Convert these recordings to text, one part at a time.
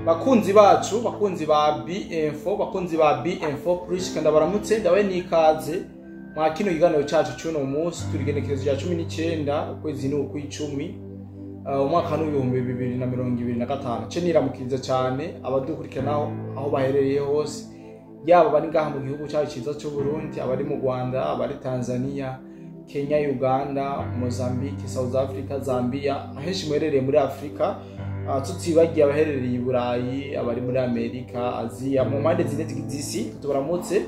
bakunzi bacu, bakunzi ba B-Info, bakunzi ba B-Info Plus, kandi baramutse ndabaye nikaze mwa kino kiganiro cyacu cy'uno munsi. Turigenekerezo rya 19 ukwezi n'ukw'icumi umwaka w'ibihumbi 2025. Ce niramukiriza cyane abadukurikiranaho aho baherereye hose, yaba bari ngaha mu gihugu cyacu cyiza cy'u Burundi, abari mu Rwanda, abari Tanzania, Kenya, Uganda, Mozambique, South Africa, Zambia, ahenshi muherereye muri Afrika. Tutibagiye abaherereye i Burayi, abari muri Amerika, Aziya, mu mpande zine z'isi tubaramutse,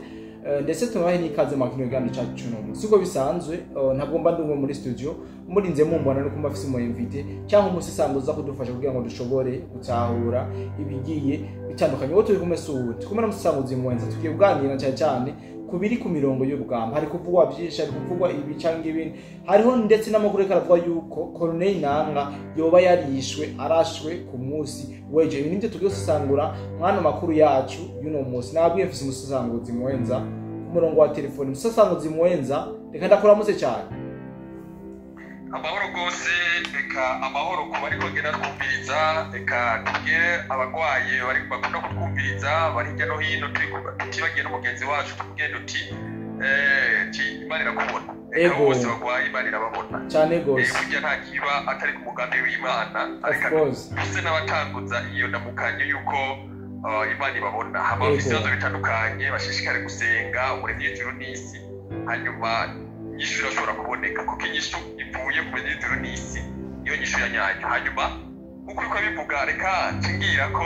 ndetse tunabahe n'ikaze mu kino kiganiro cyacu cy'uno munsi. Siko bisanzwe ntabwo mba ndumwe muri studio murinze mumbona no kumva afise mu invite cyangwa umunsi sanguza kudufasha kugira ngo dushobore gutahura ibigiye bitandukanye. Wowe turi kumwe suwuti kumwe na musanguzi muwenza, tugiye kuganira cyane kubiri ku mirongo y'urugamba. Hari kuvugwa byinshi, hari kuvugwa ibi cyangwa ibindi, hariho ndetse n'amakuru karavuga yuko Colonel Nanga yoba yarishwe arashwe ku munsi weje. Ibi nibyo tugiye gusangura mwana makuru yacu y'uno munsi. Nabwiye mfise umusanguzi muwenza ku murongo wa telefone. Umusanguzi muwenza, reka ndakuramutse cyane. Amahoro gose, reka amahoro ku bari kongera twumviriza, reka tugire abagwaye bari bakunda kutwumviriza bari hirya no hino, tutibagiye n'umugenzi wacu tugenda uti Imana irakubona. Reka bose bagwaye Imana irababona cyane gose. Burya nta kiba atari ku mugambi w'Imana, ariko bose n'abatanguza iyo ndamukanyo yuko Imana ibabona. Hama ibibazo bitandukanye, bashishikare gusenga umuremyi w'ijuru n'isi, hanyuma inyishu irashobora kuboneka, kuko inyishu ivuye ku muremyi w'ijuru n'isi iyo nyishu ya nyayo. Hanyuma uko uriko bivuga, reka ncingira ko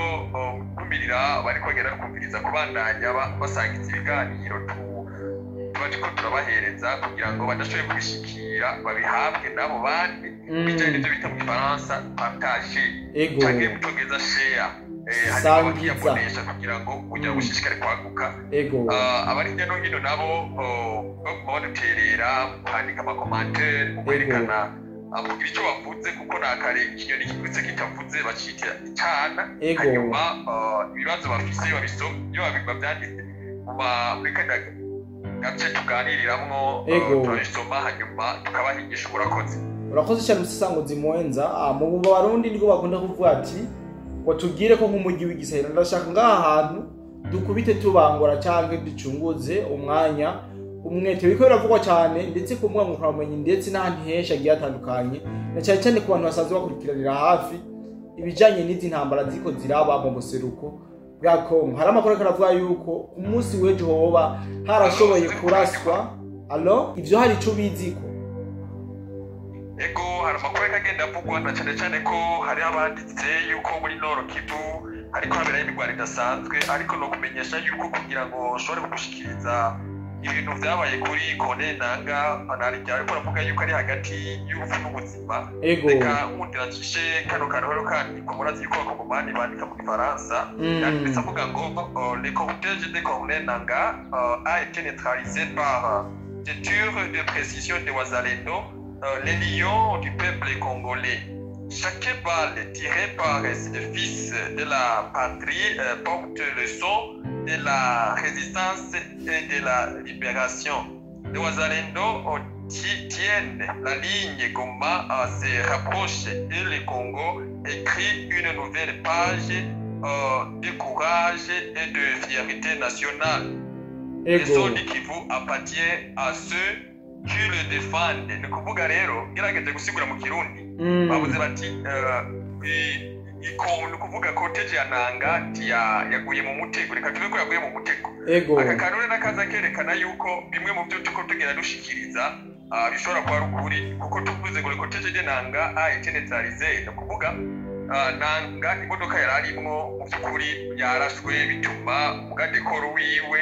kumirira bari kongera kumviriza kubandanya basangiza ibiganiro tuba turabahereza kugira ngo badashoboye kubishikira babihabwe nabo bandi. Bijanye n'ibyo bita mu Gifaransa partage canke mu Congereza share, hanyuma bakiyakoresha kugira ngo kugira gushishikare kwaguka. Abari hirya no hino nabo baduterera, kwandika amakomantere, kwerekana avuga icyo bavuze, kuko nakare ikinyoni kivutse kitavuze bacitira icana. Hanyuma ibibazo bafise iyo babyanditse muri kanya gace tuganiriramwo turabisoma, hanyuma tukabahigisha. Urakoze cyane umusanguzi muwenza. Mu Barundi niko bakunda kuvuga ati ngo tugire ko nk'umujyi w'igisahira. Ndashaka ngaha hantu dukubite tubangura cyangwa ducunguze umwanya umwete. Biko biravugwa cyane ndetse ku mbuga nkoranyambaga ndetse n'ahandi henshi agiye atandukanye, na cyane ku bantu basanzwe bakurikiranira hafi ibijanye n'izi ntambara ziko ziraba mu buseruko bwa Kongo. Hari amakuru karavuga yuko umunsi w'ejo hoba harashoboye kuraswa. Ivyo hari ico biziko? Ego, hari amakuru agenda avugwa, na cyane ko hari abanditse yuko muri Nord Kivu hariko haberayo imirwano idasanzwe, ariko no kumenyesha yuko kugira ngo ushobore kugushikiriza ibintu vyabaye kuri Colonel Nanga anarija, ariko aravuga yuko ari hagati y'urupfu n'ubuzima. Reka nkundira nshishe kano kantu kandi ko murazi yuko abakongomani bandika mu Gifaransa, yanditse avuga ngo le cortège de Colonel Nanga a été neutralisé par des tirs de précision de Wazalendo, les lions du peuple congolais. Chaque balle tirée par ces fils de la patrie porte le son de la résistance et de la libération. Les Wazalendo tiennent la ligne Goma se rapproche et le Congo écrit une nouvelle page de courage et de fierté nationale. Le sol du Kivu appartient à ceux qui le défendent. Ni kuvuga rero gerageze gusigura mu Kirundi, bavuze bati ni kuvuga cortège ya Nanga yaguye mu mutego. Reka tuve ko yaguye mu mutego. Aka kanure nakaza kerekana yuko bimwe mu byo tuko tugera dushikiriza bishobora kuba rukuri, kuko tuvuze ngo cortège de Nanga a été neutralisé. Ni kuvuga Nanga imodoka yararimwo mu byukuri yarashwe, bituma umugadekoro wiwe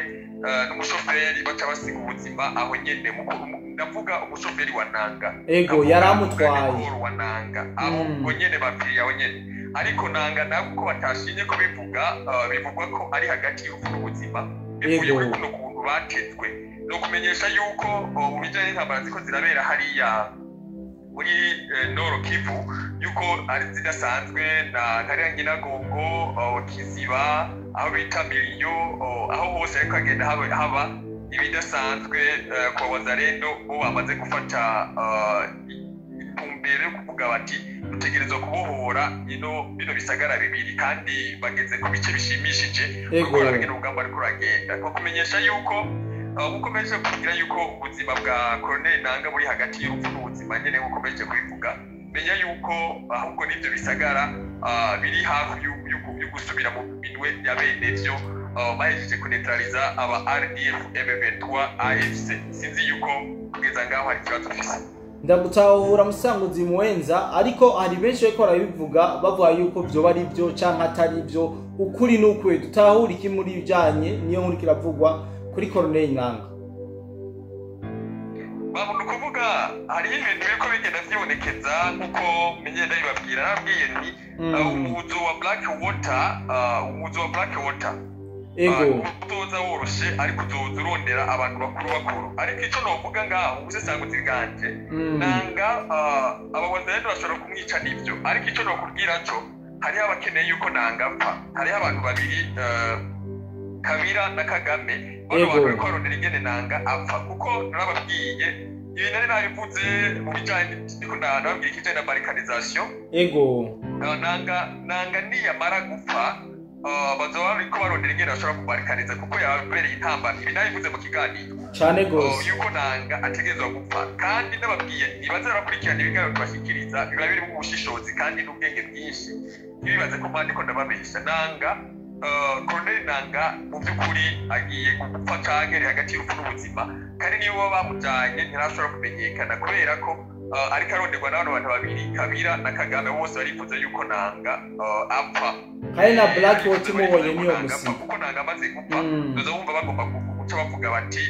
n'umushoferi baca basiga ubuzima aho nyene. Ndavuga umushoferi wa Nanga yaramutwaye wa Nanga aho nyene bapfiriye aho nyene. Ariko Nanga nabo ko batashinye ko bivugwa ko ari hagati y'urupfu n'ubuzima, bivuye kuri kuno kuntu batezwe. No kumenyesha yuko ubijanye n'intambara ziko zirabera hariya muri Nord Kivu yuko ari zidasanzwe, na nkariya Nyinagongo, Kiziba, aho bita Miliyo, aho hose ariko agenda haba ibidasanzwe. Kwa Wazalendo bo bamaze gufata ntumbero yo kuvuga bati dutegerezwa kubohora bino bisagara bibiri kandi bageze ku bice bishimishije kuko barabigena urugamba ariko uragenda ko kumenyesha yuko ukomeje kugira yuko ubuzima bwa Colonel Nanga buri hagati y'urupfu n'ubuzima nyene ukomeje kubivuga menya yuko ahubwo n'ivyo bisagara biri hafi yo gusubira mu binwe ya bene vyo bahejeje kunetraliza aba RDF M23 AFC sinzi yuko kugeza ngaho hari ikibazo ufise. Ndagutahura musanguzi muwenza ariko hari benshi bariko barabivuga bavuga yuko vyoba ari byo canke atari byo ukuri n'ukwe dutahura iki muri bijanye niyo nkuru kiravugwa kuri Colonel Nanga. Babona kuvuga hari ibintu biriko bigenda vyibonekeza nkuko menye ndabibabwira nabwiye nti umuzo wa Blackwater ego utoza woroshe ariko uzoza urondera abantu bakuru ariko ico novuga ngaho ubusesanguzi bwanje Nanga abawazendo bashobora kumwica n'ivyo ariko ico nokubwira co hariho abakeneye yuko Nanga apfa hariho abantu babiri Kabira na Kagame bano bantu bariko barondera ingene Nanga apfa kuko narababwiye ibi nari nabivuze mu bijanye n'iko nababwira ikijanye na balkanization ego Nanga niyamara gupfa bazoba bariko barondera ingene bashobora kubalkaniza kuko yabereye intambara ibi nabivuze mu kiganiro cane gose yuko Nanga ategerezwa gupfa kandi nababwiye nibaze barakurikirana ibiganiro tubashikiriza biba biri mu bushishozi kandi n'ubwenge bwinshi ntibibaze ko mandiko ndababesha Nanga Colonel Nanga mu by'ukuri agiye gupfa canke hagati y'urupfu n'ubuzima kandi niyo baba bamujanye ntirashobora kumenyekana kubera ko ariko aronderwa n'abantu babiri Kabira na Kagame bose barifuza yuko Nanga apfa kandi na Blackwater mubonye niyo musi kuko Nanga amaze gupfa doza bumva bagomba guca bavuga bati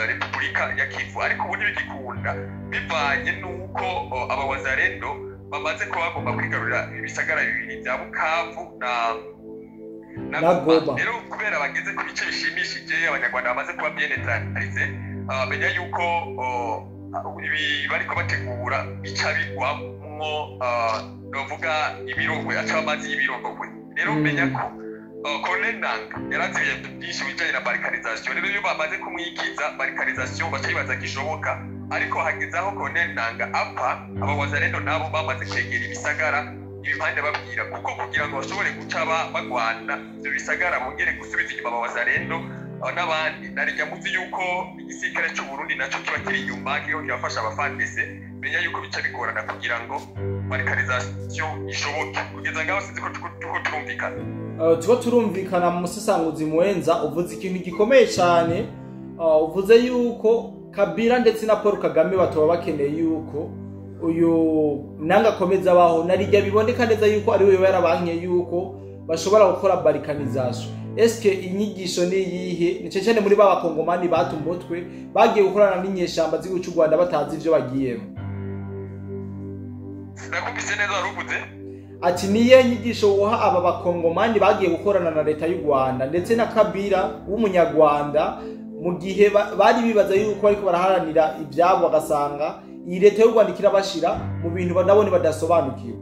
Republika ya Kivu ariko ubu ntibigikunda bivanye n'uko abawazarendo bamaze kuba bagomba kwigarurira ibisagara bibiri bya Bukavu na Goma rero kubera bageze ku bice bishimishije abanyarwanda bamaze kuba bien neutralisé menya yuko ibi bariko bategura bica bigwamwo novuga ibirogwe aca amazi y'ibirogwe rero menya ko Colonel Nanga yaraziye byinshi bijanye na balkanization rero iyo bamaze kumwikiza balkanization bacibaza gishoboka ariko hageze aho Colonel Nanga apfa abawazarendo nabo bamaze kwegera ibisagara ibipande babwira kuko kugira ngo bashobore guca bagwana ibyo bisagara bongere gusubiza inyuma abawazarendo n'abandi narijya muzi yuko igisirikare cy'u Burundi naco kiba kiri inyuma kiho kibafasha abafandese menya yuko bica bigorana kugira ngo balkanization ishoboke kugeza ngaho sinzi ko turumvikana tuko turumvikana mu musesanguzi muwenza uvuze ikintu gikomeye cyane uvuze yuko Kabira ndetse na Paul Kagame batoba bakeneye yuko uyu Nanga komeza abaho narijya biboneka neza yuko ari we yarabankiye yuko bashobora gukora balkanization eske inyigisho ni yihe nice cyane muri baba kongomani batumutwe bagiye gukorana n'inyeshamba z'igihugu cy'u Rwanda batazi ivyo bagiyemo nakubise neza waruvuze ati niye nyigisho uha aba bakongomani bagiye gukorana na leta y'u Rwanda ndetse na Kabira w'umunyarwanda mu gihe bari bibaza yuko ariko baraharanira ibyabo bagasanga iyi leta y'u Rwanda kirabashira mu bintu badabone badasobanukiwe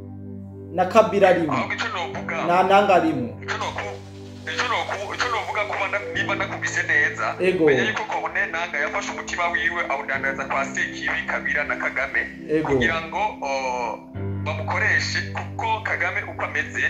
na Kabira arimo na Nanga arimo icyo novuga kuba niba nakubise neza menya yuko Colonel Nanga yafashe umutima wiwe awudandaza kwa Sekibi Kabira na Kagame kugira ngo bamukoreshe kuko Kagame uko ameze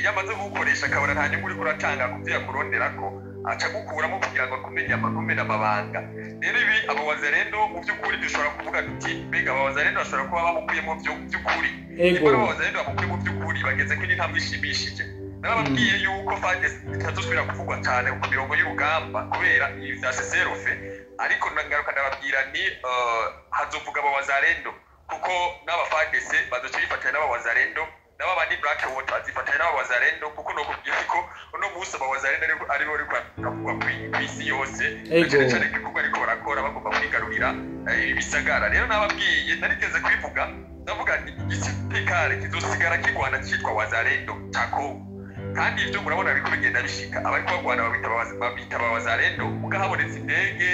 yamaze gukoresha akabona nta nyungu uri kuratanga kuvya kurondera ko aca gukuramo kugira ngo akumenya amagume n'amabanga rero ibi abawazarendo mu by'ukuri dushobora kuvuga tuti mbega abawazarendo bashobora kuba bamukuyemo by'ukuri niba abawazarendo bamukuyemo by'ukuri bageze ko intambwe ishimishije nababwiye yuko fagesi itazosubira kuvugwa cyane ku mirongo y'urugamba kubera ibi bya seserofe ariko nangaruka ndababwira ni hazovuga abawazarendo kuko n'abafagese bazoca bifatanya n'abawazarendo n'abandi Blackwater bazifatanya n'abawazarendo kuko no kubwira ko uno munsi abawazarendo ari bo rikavugwa ku isi yose cyane cyane kuko ariko barakora bagomba kwigarurira ibisagara rero nababwiye narigeze kwivuga ndavuga nti igisirikare kizosigara kigwana cyitwa wazarendo tako kandi ibyo murabona biko bigenda bishika abari kwagwana babita abawazarendo muga habonetse indege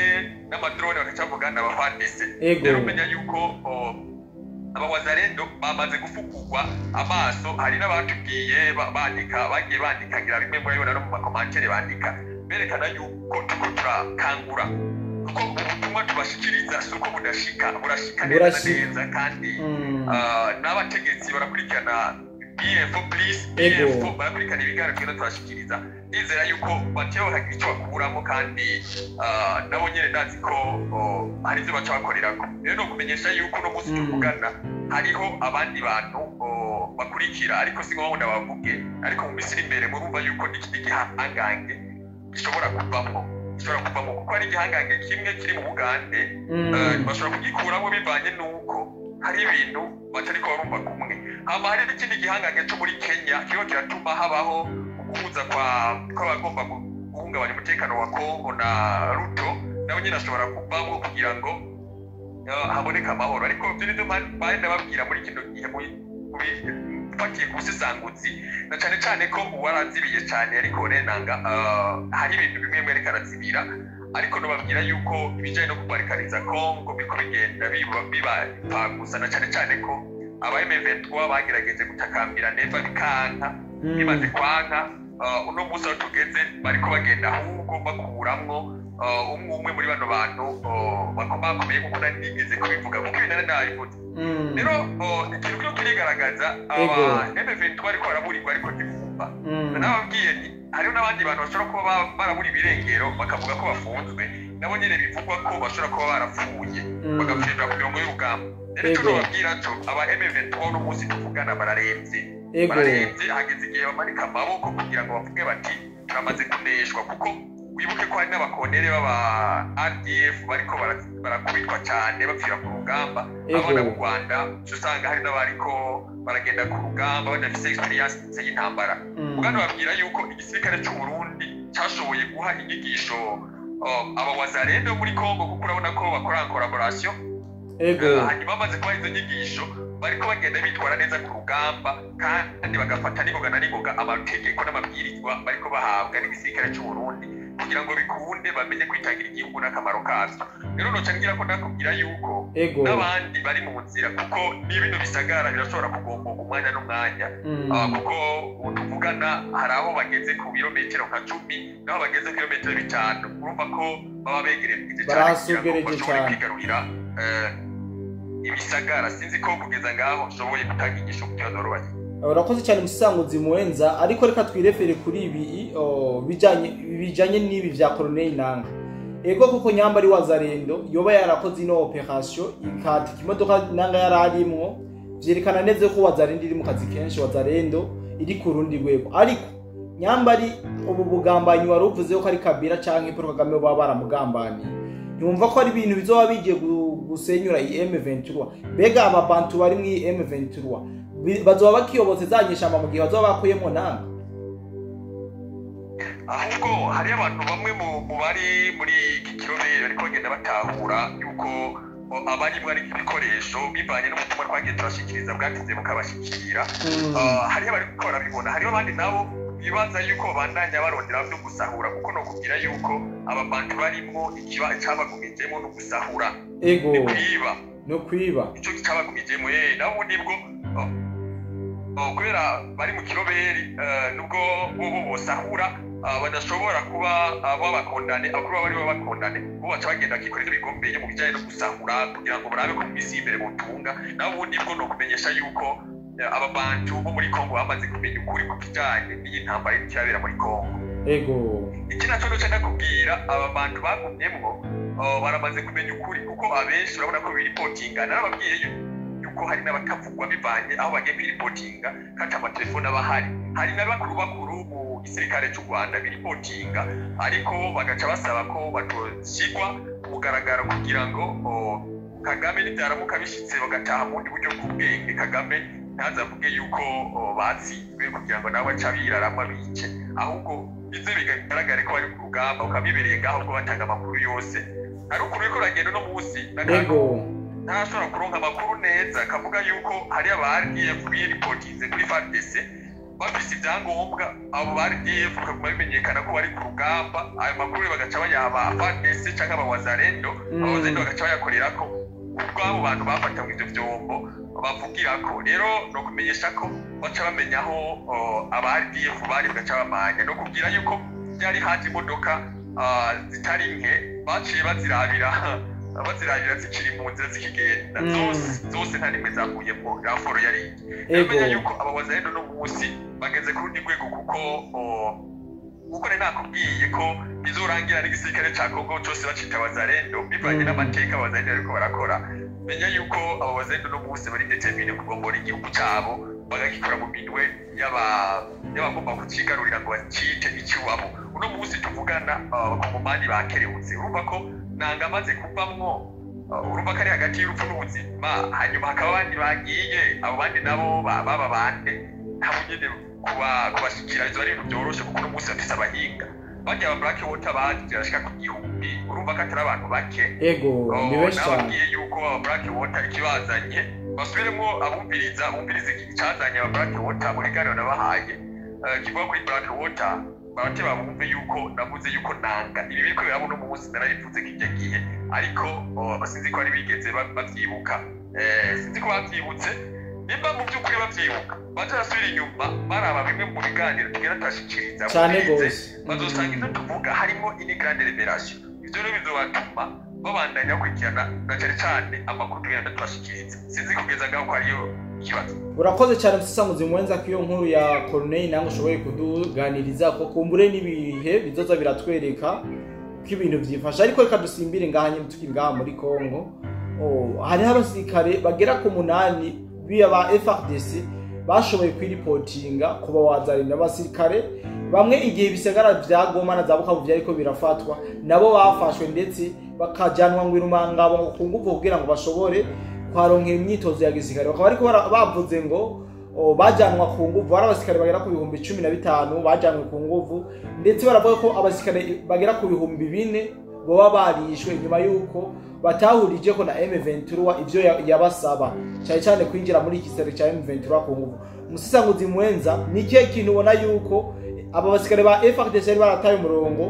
n'amadrone bakacavuga n'abafandese rero menya yuko abawazarendo bamaze gufukugwa amaso hari n'abatubwiye bagiye bandikagira bimwe muri yo no mu makomantere bandika berekana yuko tuko turakangura nuko ubutumwa tubashikiriza si uko burashika neza kandi n'abategetsi barakurikirana BFO please BFO barakurikirana ibiganiro tugenda turashikiriza nizera yuko batewe hagira icyo bakuramo kandi nabo nyene ndazi ko hari ibyo baca bakorerako rero no kumenyesha yuko no munsi tuvugana hariho abandi bantu bakurikira ariko si ngombwa ndabavuge ariko mu misiri imbere murumva yuko n'ikindi gihangange gishobora kuvamo kuko ari igihangange kimwe kiri mu Bugande bashobora kugikuramo bivanye n'uko hari ibintu batariko barumva kumwe hama hari n'ikindi gihangange cyo muri Kenya kiba kiratuma habaho guhuza kw'abagomba guhungabanya umutekano wa Kongo na Ruto nabo nyine ashobora kuvamo kugira ngo haboneka amahoro ariko byo bandi babwira muri kino gihe fatiye kusisanguzi na cyane ko warazibiye cyane ariko renanga hari ibintu bimwe mwe rekarazibira ariko no babwira yuko ibijanye no kubarikariza Kongo biko bigenda biba gusa na cyane ko aba M23 bagerageje gutakambira neva bikanka bimaze kwanka uno musa tugeze bariko bagenda ahubwo bakuramwo umwe muri bano bantu bakomeye kuko nigeze kubivuga kuko ibintu nabivuze rero ikintu cyo kirigaragaza aba M23 ariko baraburirwa ariko ntibumva nababwiye ni hariho n'abandi bantu bashobora kuba barabura ibirengero bakavuga ko bafunzwe nabo nyene bivugwa ko bashobora kuba barapfuye bagapfira ku mirongo y'urugamba rero cyo babwira cyo aba M23 no munsi tuvugana bararemvye hageze igihe bamanika amaboko kugira ngo bavuge bati turamaze kuneshwa kuko wibuke ko hari n'abakonere b'aba RDF bariko barakubitwa cyane bapfira ku rugamba abona mu Rwanda usanga hari n'abariko baragenda ku rugamba badafise experience y'intambara uganda babwira yuko igisirikare cy'u Burundi cyashoboye guha inyigisho aba wazarendo muri Kongo kuko urabona ko bakora collaboration hanyuma bamaze kuba izo nyigisho bariko bagenda bitwara neza ku rugamba kandi bagafata n'ingoga amategeko n'amabwirizwa bariko bahabwa n'igisirikare cy'u Burundi kugira ngo bikunde bamenye kwitangira igihugu n'akamaro kavyo rero noca ngira ko ndakubwira yuko n'abandi bari mu nzira kuko n'ibintu bisagara birashobora kugomboga umwanya n'umwanya kuko tuvugana hari aho bageze ku birometero nka 10 naho bageze ku birometero 5 urumva ko baba begereje cyane kwigarurira ibisagara sinzi ko kugeza ngaho ushoboye gutanga igisho ku kibazo rubaye urakoze cyane musanguzi muwenza ariko reka twirefere kuri ibi bijanye n'ibi vya Colonel Nanga ego kuko nyamba ari wazarendo yoba yarakoze ino operation ikati kimodoka Nanga yararimwo vyerekana neza ko wazarendo iri mu kazi kenshi wazarendo iri ku rundi rwego ariko nyamba ari ubu bugambanyi waruvuze ko ari Kabila canke Paul Kagame baba baramugambaniye nyumva ko ari ibintu bizoba bigiye gusenyura M23 bega ababantu bari mu M23 bazoba bakiyobotse zanyishamba mu gihe bazoba bakuyemo Nanga ahubwo hari abantu bamwe mu bari muri iki kirobere ariko bagenda batahura yuko abari mwari ibikoresho bivanye n'ubutumwa twagiye turashikiriza bwatize mukabashikira hari abari gukora bibona hari abandi nabo bibaza yuko bandanya barondera byo gusahura kuko no kugira yuko ababantu barimo ikiba cyabagumijemo no gusahura no kwiba icyo cyabagumijemo nabo nibwo kubera bari mu kiroberi nubwo bo bosahura badashobora kuba babakondane akuru bari babakondane bo baca bagenda kikorera ibigombeye mu bijyanye no gusahura kugira ngo barabe ko misi imbere butunga nabo nibwo no kumenyesha yuko aba bantu bo muri Kongo bamaze kumenya ukuri ku kijyanye n'intambara y'ikirabera muri Kongo iki nacyo cyo ndakubwira aba bantu bagumyemwo baramaze kumenya ukuri kuko abenshi urabona ko biripotinga narababwiye yuko hari n'abatavugwa bivanye aho bagiye kwiripotinga kandi amatelefone abahari hari n'abakuru mu gisirikare cy'u Rwanda biripotinga ariko bagaca basaba ko batoshyirwa mugaragaro kugira ngo Kagame n'ibyaramuka bishitse bagataha mu bundi buryo bw'ubwenge Kagame ntazavuge yuko batsinzwe kugira ngo nawe aca birarama bice ahubwo ibyo bigaragare ko bari ku rugamba ukabibereye ngaho ubwo batanga amakuru yose ari ukuri ko ragenda no munsi ntashobora kuronka amakuru neza akavuga yuko hari aba-RDF biripotinze kuri FARDC bafise ibyangombwa abo ba-RDF bakaguma bimenyekana ko bari ku rugamba ayo makuru bagaca bayaba FARDC cyangwa abawazarendo abawazarendo bagaca bayakorerako ubwo abo bantu bafata mu ivyo vyombo bavugirako rero no kumenyesha ko baca bamenya aho aba-RDF bari bagaca bamanya no kubwira yuko byari haje imodoka zitari nke baciye bazirabira zikiri mu nzira zikigenda zose nta nimwe zavuyemo raporo yari menya yuko aba wazalendo no munsi bageze ku rundi rwego kuko rero nakubwiye ko bizorangira n'igisirikare ca Kongo cyose bacita wazalendo bivanye n'amateka wazalendo ariko barakora menya yuko aba wazalendo no munsi bari determine kugombora igihugu cyabo bagakikora mu minwe y'abagomba kukigarurira ngo bakite ikiwabo uno munsi tuvugana abakongomani bakerebutse urumva ko nanga amaze kuvamwo urumva ko ari hagati y'urupfu n'ubuzima hanyuma hakaba abandi bagiye abo bandi nabo baba bande ntabwo nyine kubashikira izo ari ibintu byoroshe kuko uno munsi bafise abahinga bajya aba black water baje bashika ku gihumbi urumva ko atari abantu bake ego ni benshi cyane nababwiye yuko aba black water ikibazanye basubiremo abumviriza icyazanye aba black water muri gare nabahaye kivuga kuri black water bate babumve yuko navuze yuko nanga ibi biriko birabo no munsi narabivuze kijya gihe ariko sinzi ko ari bigeze bavyibuka sinzi ko bavyibutse nimba mu by'ukuri bavyibuka bazasubira inyuma baraba bimwe mu biganiro tugera twashikiriza cyane gose bazosanga ivyo tuvuga harimo ini grande revelation ivyo rero bizobatuma babandanya kwikirana na cyane amakuru tugenda twashikiriza sinzi kugeza ngaho ko ariyo kibazo urakoze cyane musanguzi mwenza ko iyo nkuru ya Corneille nango ushoboye kuduganiriza ko kumbure n'ibihe bizoza biratwereka ko ibintu byifasha ariko reka dusimbire ngaha nyine tukiri ngaha muri Kongo hari abasirikare bagera ku 8 b'aba FARDC bashoboye kwiripotinga kuba wazarinda abasirikare bamwe igihe bisagara bya Goma na zabukavu byariko birafatwa nabo bafashwe ndetse bakajanwa ngo irumangabo ku nguvu kugira ngo bashobore kwaronkera imyitozo ya gisirikare bakaba ariko bavuze ngo bajanwa ku nguvu bari abasirikare bagera ku 15,000 bajanwe ku nguvu ndetse baravuga ko abasirikare bagera ku 4,000 boba barishwe nyuma yuko batahurije ko na M23 ivyo yabasaba cyane cyane kwinjira muri ikisere cya M23 ku nguvu musisanguzi mwenza ni kihe kintu ubona yuko aba basirikare ba FARDC barataye umurongo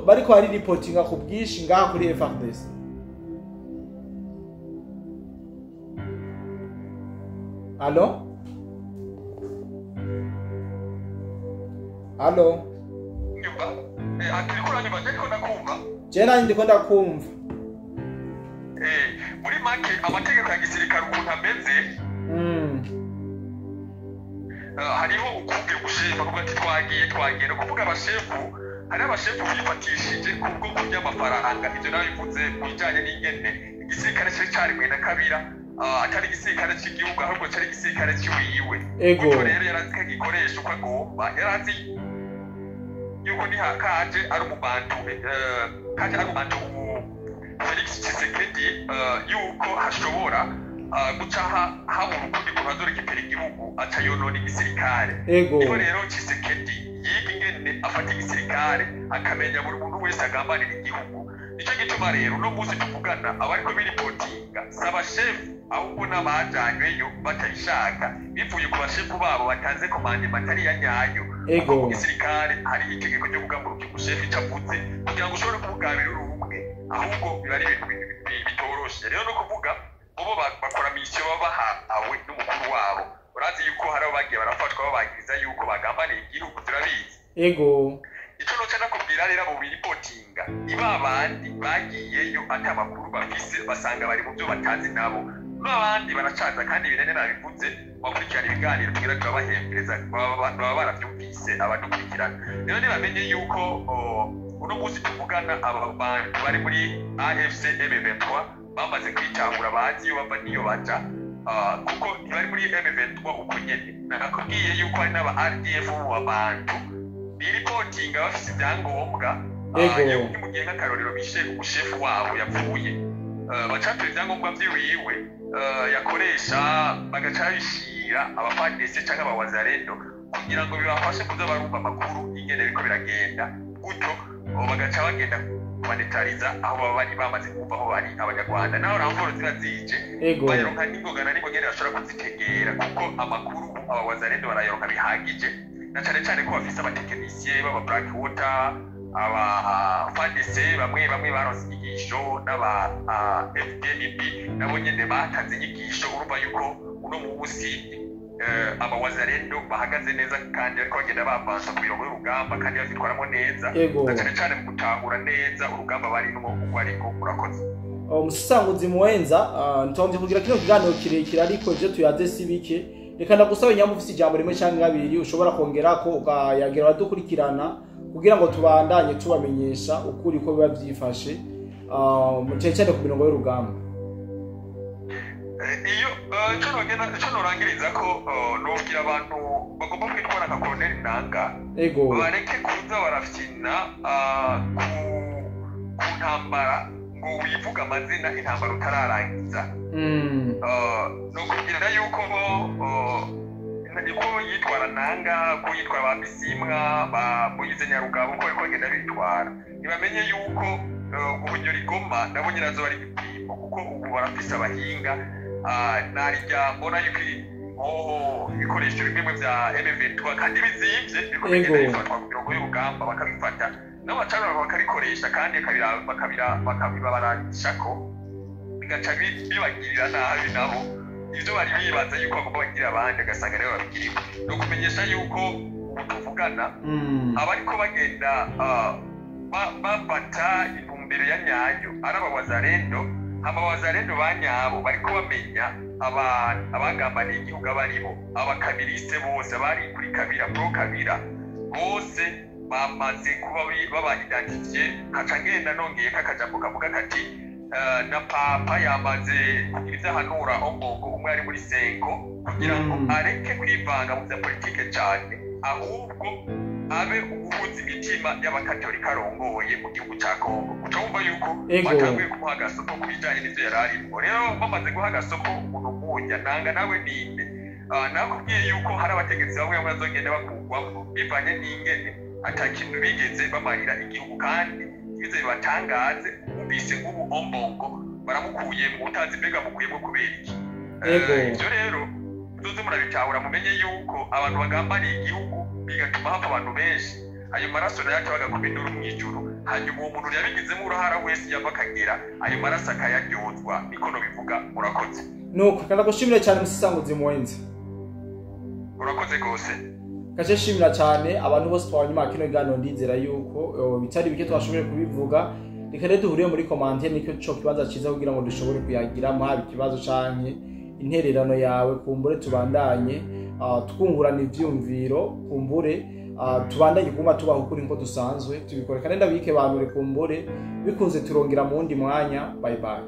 bariko ari reportinga ku bwishi ngaha kuri FARDC Allo? Jena ndiko ndakumva. Muri make amategeko ya gisirikare ukuntu ameze. Hariho ukubwira gushefa kuko ati twagiye no kuvuga abashefu hari abashefu bifatishije kubwo kurya amafaranga ivyo nabivuze mu bijanye n'ingene igisirikare cyari mwe na kabira atari igisirikare cy'igihugu ahubwo cyari igisirikare cy'iwiwe ego rero yarazi gikoresha uko agomba yarazi yuko ni hakaje ari umubantu Felix Tshisekedi yuko hashobora guca habura ukundi kuhazora igipera igihugu aca yonona igisirikare niho rero Tshisekedi yiga ingene afata igisirikare akamenya buri muntu wese agambanira igihugu nicyo gituma rero no munsi tuvugana abariko biripotinga saba chef ahubwo n'abajanyweyo batayishaka bivuye ku bashefu babo batanze komande matari ya nyayo ego igisirikare hari itegeko ryo kugamburuka umushefu icavuze kugira ngo ushobore kumugabira urumwe ahubwo biba ari ibintu bitoroshe rero no kuvuga bo bakora misiyo babahawe n'umukuru wabo urazi yuko hari abo bagiye barafatwa babagiriza yuko bagambaniye igihugu turabizi ego icyo noce nakubwira rero abo biripotinga niba abandi bagiyeyo ati amakuru bafise basanga bari mu byo batazi nabo n'abandi baracaza kandi binene nabivuze bakurikirana ibiganiro tugira turabahembereza baba barabyumvise abadukurikirana rero ntibamenye yuko uno munsi tuvugana aba bantu bari muri AFC M23 bamaze kwitahura bazi iyo bava niyo baja kuko ntibari muri M23 uko nyene nakubwiye yuko hari n'aba RDF mu bantu biripotinga bafise ibyangombwa yuko mu gihe nk'akarorero bishe umushefu wabo yapfuye bacatura ibyangombwa vyiwiwe yakoresha bagaca bishira abafadese canke abawazarendo kugira ngo bibafashe kuza barumva amakuru ingene biriko biragenda gutyo bagaca bagenda kubanetariza aho baba bari bamaze kumva aho bari abanyarwanda naho ramvoro zirazije bayaronka n'ingoga na n'ingogene bashobora kuzitegera kuko amakuru abawazarendo barayaronka bihagije na cyane ko bafise abatekinisiye baba black water aba FARDC bamwe baronse inyigisho n'aba FDLB nabo nyene batanze inyigisho urumva yuko uno munsi abawazarendo bahagaze neza kandi ariko bagenda bavansa ku mirongo y'urugamba kandi bazitwaramo neza cyane cyane mu gutahura neza urugamba barimo uko ariko urakoze. Umusanguzi muwenza ntonze kugira kino kiganiro kirekire ariko ivyo tuyaze sibike reka ndagusaba nyambo ufite ijambo rimwe cyangwa abiri ushobora kongerako ukayagira abadukurikirana kugira ngo tubandanye tubamenyesha ukuri ko biba byifashe mu cyane ku mirongo y'urugamba. Iyo cyo norangiriza ko nubwira abantu bagomba kwitwara nka Colonel Nanga bareke kuza barafyina ku ntambara ngo wivuga amazina intambara utararangiza. No kugira yuko niko yitwara Nanga ko yitwara ba Bisimwa ba Moyize Nyarugabo ko bagenda bitwara ntibamenye yuko ubunyori goma nabo nyirazo bari bipimo kuko ubu barafise abahinga narijya mbona yuko ibikoresho bimwe bya M23 kandi bizimvye biko bigenda bifatwa ku mirongo y'urugamba bakabifata n'abacana bakabikoresha kandi bakabibabaranisha ko bigaca bibagirira nabi nabo ivyo bari bibaza yuko bagomba bagira abandi agasanga rero babigirira no kumenyesha yuko ubu tuvugana abariko bagenda bafata intumbero ya nyayo ari abawazarendo banyabo bariko bamenya abagambaniye igihugu abaribo abakabiliste bose bari kuri Kabira pro Kabira bose bamaze kuba babidentifiye kaca ngenda nongeye kakajambo kavuga kati na papa yamaze kugira ivyahanura Ombongo umwe ari muri Senko kugira ngo areke kwivanga mu bya politike cyane ahubwo abe ubuhuza imitima y'abakatolika arongoye mu gihugu cya Kongo. Ucumva yuko batanguye kumuha agasopo ku bijanye n'ivyo yari arimo. Rero bamaze guha agasopo umuntu munya Nanga nawe ninde nakubwiye yuko hari abategetsi bamwe bazogenda bakugwamo bivanye n'ingene atakintu bigeze bamarira igihugu kandi bize bibatangaze ubise nk'ubu Ombongo baramukuye mu utazi mbega mukuyemo kubera iki. Ivyo rero tuze murabitahura mumenye yuko abantu bagambaniye igihugu bigatuma hapfa abantu benshi ayo maraso nayo bagakubindura mw'ijuru hanyuma uwo muntu yabigizemo uruhara wese yava akagera ayo maraso akayaryozwa niko no bivuga. Murakoze. Nuko kandi gushimira cyane Umusanguzi Muwenza. Urakoze gose. Kaje shimira cyane abantu bose twanyuma kino gano ndizera yuko bitari bike twashoboye kubivuga reka rero duhuriye muri commentaire niko cyo kibanza ciza kugira ngo dushobore kuyagira mu kibazo canke intererano yawe kumbure tubandanye twungurana ivyumviro kumbure tubandanye kuma tubaho kuri nko dusanzwe tubikora kandi ndabike banure kumbure bikunze turongera mu wundi mwanya. Bye bye.